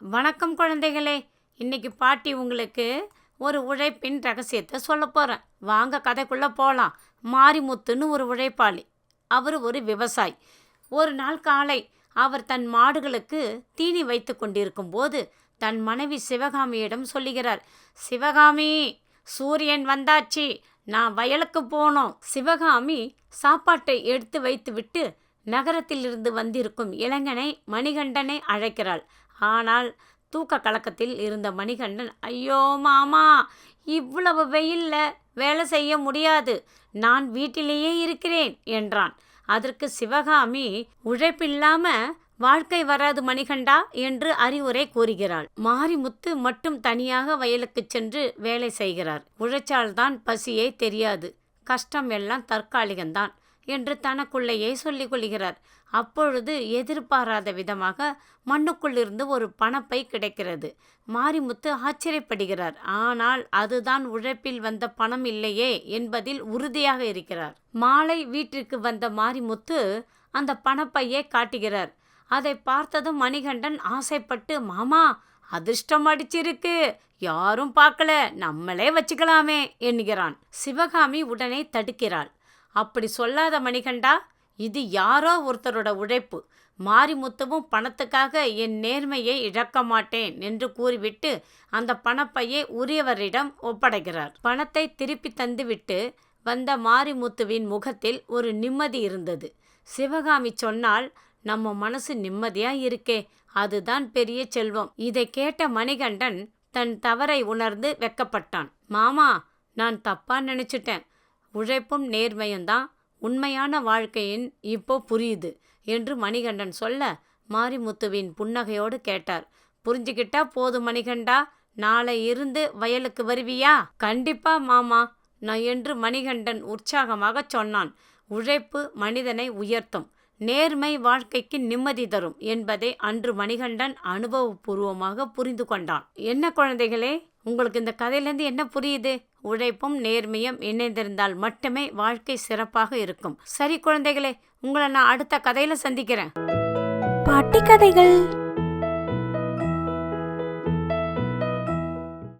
வணக்கம் குழந்தைகளே. இன்னைக்கு பாட்டி உங்களுக்கு ஒரு உழைப்பின் ரகசியத்தை சொல்ல போகிறேன். வாங்க கதைக்குள்ளே போகலாம். மாரிமுத்துன்னு ஒரு உழைப்பாளி. அவர் ஒரு விவசாயி. ஒரு நாள் காலை அவர் தன் மாடுகளுக்கு தீனி வைத்து கொண்டிருக்கும் போது தன் மனைவி சிவகாமியிடம் சொல்லுகிறார். சிவகாமி, சூரியன் வந்தாச்சு, நான் வயலுக்கு போனோம். சிவகாமி சாப்பாட்டை எடுத்து வைத்துவிட்டு நகரத்திலிருந்து வந்திருக்கும் இளைஞனை மணிகண்டனை அழைக்கிறாள். ஆனால் தூக்க கலக்கத்தில் இருந்த மணிகண்டன், ஐயோ மாமா, இவ்வளவு வெயில்ல வேலை செய்ய முடியாது, நான் வீட்டிலேயே இருக்கிறேன் என்றான். அதற்கு சிவகாமி, உழைப்பில்லாம வாழ்க்கை வராது மணிகண்டா என்று அறிவுரை கூறுகிறாள். மாரிமுத்து மட்டும் தனியாக வயலுக்கு சென்று வேலை செய்கிறார். உழைச்சால்தான் பசியே தெரியாது, கஷ்டம் எல்லாம் தற்காலிகம்தான் என்று தனக்குள்ளேயே சொல்லிக் கொள்கிறார். அப்பொழுது எதிர்பாராத விதமாக மண்ணுக்குள்ளிருந்து ஒரு பணப்பை கிடைக்கிறது. மாரிமுத்து ஆச்சரியப்படுகிறார். ஆனால் அதுதான் உழைப்பில் வந்த பணம் இல்லையே என்பதில் உறுதியாக இருக்கிறார். மாலை வீட்டிற்கு வந்த மாரிமுத்து அந்த பணப்பையை காட்டுகிறார். அதை பார்த்ததும் மணிகண்டன் ஆசைப்பட்டு, மாமா, அதிர்ஷ்டம் அடிச்சிருக்கு, யாரும் பார்க்கல, நம்மளே வச்சுக்கலாமே என்கிறான். சிவகாமி உடனே தடுக்கிறாள். அப்படி சொல்லாத மணிகண்டா, இது யாரோ ஒருத்தரோட உழைப்பு. மாரிமுத்துவும் பணத்துக்காக என் நேர்மையை இழக்க மாட்டேன் என்று கூறிவிட்டு அந்த பணப்பையை உரியவரிடம் ஒப்படைக்கிறார். பணத்தை திருப்பி தந்துவிட்டு வந்த மாரிமுத்துவின் முகத்தில் ஒரு நிம்மதி இருந்தது. சிவகாமி சொன்னால், நம்ம மனசு நிம்மதியா இருக்கே, அதுதான் பெரிய செல்வம். இதை கேட்ட மணிகண்டன் தன் தவறை உணர்ந்து வெக்கப்பட்டான். மாமா, நான் தப்பா நினைச்சிட்டேன். உழைப்பும் நேர்மையும் தான் உண்மையான வாழ்க்கையின் இப்போ புரியுது என்று மணிகண்டன் சொல்ல, மாரிமுத்துவின் புன்னகையோடு கேட்டார். புரிஞ்சுக்கிட்டா போதும் மணிகண்டா, நாளை இருந்து வயலுக்கு வருவியா? கண்டிப்பா மாமா நான் என்று மணிகண்டன் உற்சாகமாக சொன்னான். உழைப்பு மனிதனை உயர்த்தும், நேர்மை வாழ்க்கைக்கு நிம்மதி தரும் என்பதை அன்று மணிகண்டன் அனுபவபூர்வமாக புரிந்து கொண்டான். என்ன குழந்தைகளே, உங்களுக்கு இந்த கதையிலேருந்து என்ன புரியுது? உழைப்பும் நேர்மையும் இணைந்திருந்தால் மட்டுமே வாழ்க்கை சிறப்பாக இருக்கும். சரி குழந்தைகளே, உங்களை நான் அடுத்த கதையில சந்திக்கிறேன். பாட்டி கதைகள்.